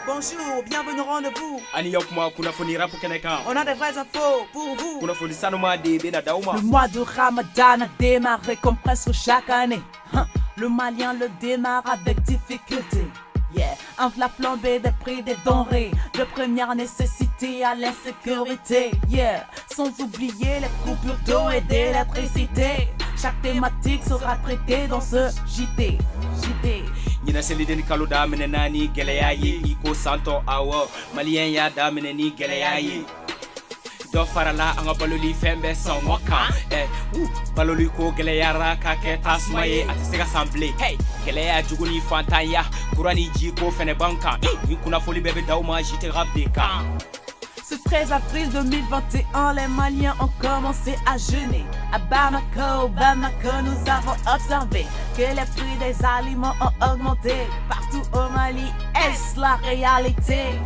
Bonjour, bienvenue au rendez-vous. On a des vraies infos pour vous. Le mois de Ramadan a démarré comme presque chaque année. Le Malien le démarre avec difficulté. Entre la flambée des prix des denrées de première nécessité à l'insécurité. Sans oublier les coupures d'eau et d'électricité. Chaque thématique sera traitée dans ce JT. Nina selideni kalo da mene nani geleyaye iko santo awo malien ya da mene ni geleyaye do farala anga baloli fembe son moka baloli ko geleyara ka ke tasmaye atisega semblé hey geleya juguni fantanya kurani ji ko fene banka ni kuna foli bébé dauma jité rap des cas. Ce 13 avril 2021, les Maliens ont commencé à jeûner. À Bamako, nous avons observé que les prix des aliments ont augmenté. Partout au Mali, est-ce la réalité?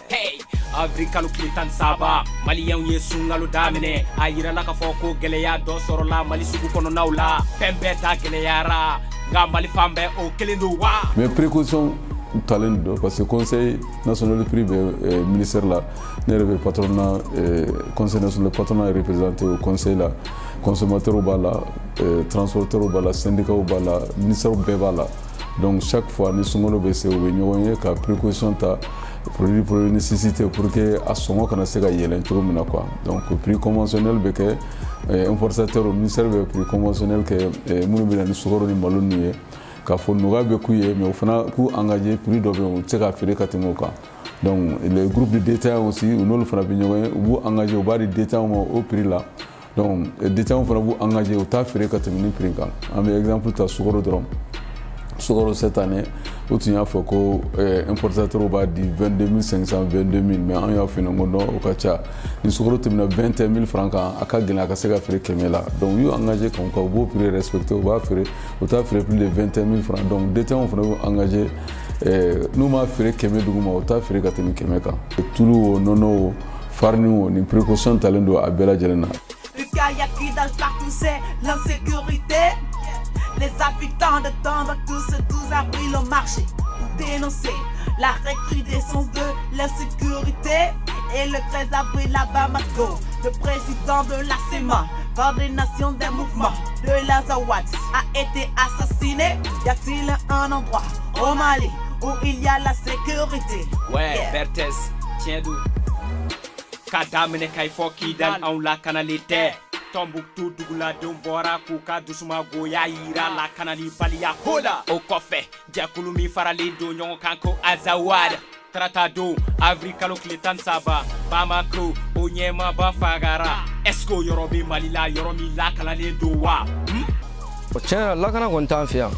Hey, Afrika lu Clinton saba, Malien ye sungalo damine. Ayira la kafoko geleya do sorola Mali sugu kono naula. Pembe ta geleyara, ngambali fambe o kelendo wa. Mes précautions talent parce que le conseil national privé ministère là le patronat conseil national patronat est représenté au conseil là consommateur au bala transporteur au bala syndicat au bala ministère au bala donc chaque fois nous sommes au BC au Bénin ka précaution ta produit pour nécessité pour que à son moment qu'on a se gagner tout comme quoi donc prix conventionnel beke importateur au ministère be prix conventionnel que nous bien nous sukoro ni maloni ka fo noga be kuye mais au fana ku engagé prix do be on tsaka fere katimoka donc les groupes de détaillants aussi on le fana binyo vous engagé au bas de détaillants au prix là donc les détaillants fana vous engagé au ta fere katimini prix kan un exemple ta sukoro drum sukoro cette année où tu as fait que importateur au bas de 22 500 22 000 mais on y a fait un mondo au kacha ni sukoro timna 21 000 francs à kagina ka sega fere kemela donc you engagé comme quoi vous prix respecter au bas fere au ta fere plus de 21 000 francs donc détaillants fana engagé nous m'a fere kemé duguma au ta fere katimi kemeka tout le nono farni ni précaution talendo à bela jelena le cas qui dans partout c'est l'insécurité. Les habitants de Tamba tous a pris le marché pour dénoncer la recrudescence de l'insécurité. Et le 13 avril à Bamako, le président de la SEMA, coordination des mouvements de l'Azawad, a été assassiné. Y a-t-il un endroit au Mali où il y a la sécurité? Berthes, tiens d'où Kadamene Kaifoki dan on la canalité. Tombouctou Dougla Dombora Kuka Dusuma Goya Ira la Kanani Balia Hola au Kofe Diakulumi Farali Donyon Kanko Azawad Tratado Afrika Clinton Saba Bamako Onyema Bafagara Esko Yorobi Malila Yoromi la Kanani Dowa Tiens la Kana kontan fiya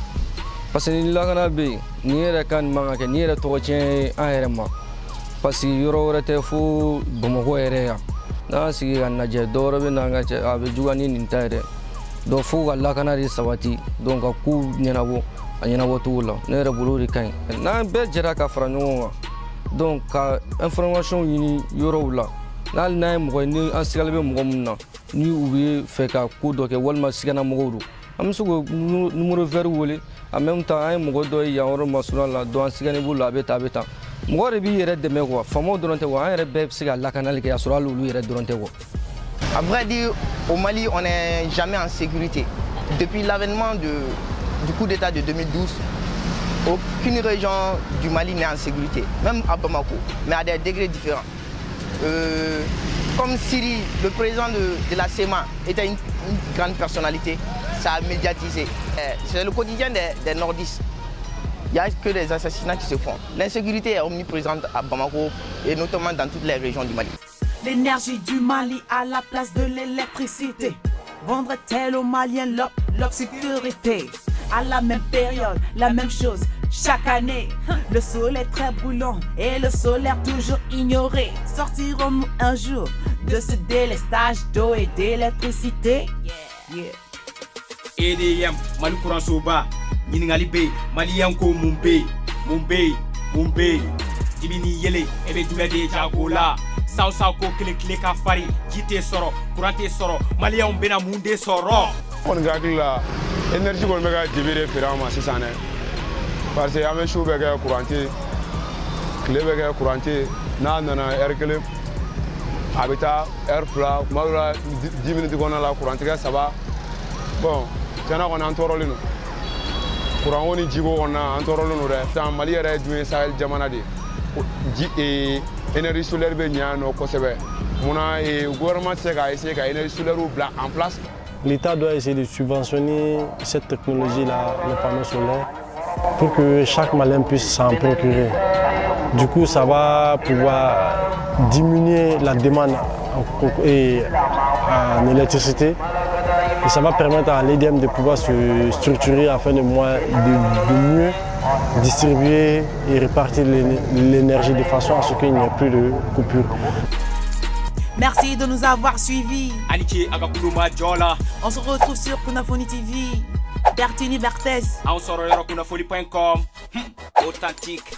parce que la Kana be ni yɛrɛ kan manga ke ni yɛrɛ tɔgɔ tiɲɛ an yɛrɛ ma parce que yɔrɔ wɛrɛ tɛ fo Bamakɔ yɛrɛ yan n'a sigi ka lajɛ dɔwɛrɛ bɛ na ka cɛ a bɛ juguya ni nin ta yɛrɛ donc fo ka lakana de sabati donc ka ko ɲɛnabɔ a ɲɛnabɔcogo la ne yɛrɛ bolo o de ka ɲi n'an bɛɛ jɛra ka fara ɲɔgɔn kan donc ka information ɲini yɔrɔw la n'hali n'a ye mɔgɔ ni an sigalen bɛ mɔgɔ minnu na ni u bɛ fɛ ka ko dɔ kɛ walima sigana mɔgɔw don an bɛ se k'o numéro vert wele en même temps an ye mɔgɔ dɔ ye yan yɔrɔ masuna la donc an sigalen b'o la a bɛ tan a bɛ tan. Moi, je suis À vrai dire, au Mali, on n'est jamais en sécurité. Depuis l'avènement du coup d'État de 2012, aucune région du Mali n'est en sécurité, même à Bamako, mais à des degrés différents. Comme Siri, le président de la SEMA, était une grande personnalité, ça a médiatisé. C'est le quotidien des nordistes. Il n'y a que des assassinats qui se font. L'insécurité est omniprésente à Bamako et notamment dans toutes les régions du Mali. L'énergie du Mali à la place de l'électricité vendrait-elle aux Maliens l'obscurité? À la même période, la même chose chaque année. Le soleil très brûlant et le solaire toujours ignoré. Sortirons-nous un jour de ce délestage d'eau et d'électricité? EDM, Malukouran Soba. Yiningali be Malien ko Mumbai Dibini yele ebe dula de jagola Sao ko kle ka fari jite soro kurante soro Malien bena munde soro on gagla énergie ko mega dibire firama sisane parce que ame chou bega kurante tile bɛ kɛ courant tɛ yen n'a nana heure 1 a bɛ taa heure 2 kuma dɔ la 10 minutes kɔnɔna la courant tigɛ 3 bon tiɲɛna kɔni an tɔɔrɔlen don courant ko ni jiko kɔnɔna an tɔɔrɔlen don dɛ sisan Mali yɛrɛ dun ye Sahel jamana de ye énergie solaire bɛ ɲɛ yan nɔ kosɛbɛ munna gouvernement tɛ se ka essayer ka énergie solaire bila en place. L'État doit essayer de subventionner cette technologie-là, les panneaux solaires, pour que chaque Malien puisse s'en procurer. Du coup, ça va pouvoir diminuer la demande en électricité et ça va permettre à l'EDM de pouvoir se structurer afin de mieux distribuer et répartir l'énergie de façon à ce qu'il n'y ait plus de coupure. Merci de nous avoir suivis. On se retrouve sur Kunafoni TV. Bertini Berthes. On se retrouve sur kunafoni.com. Authentique.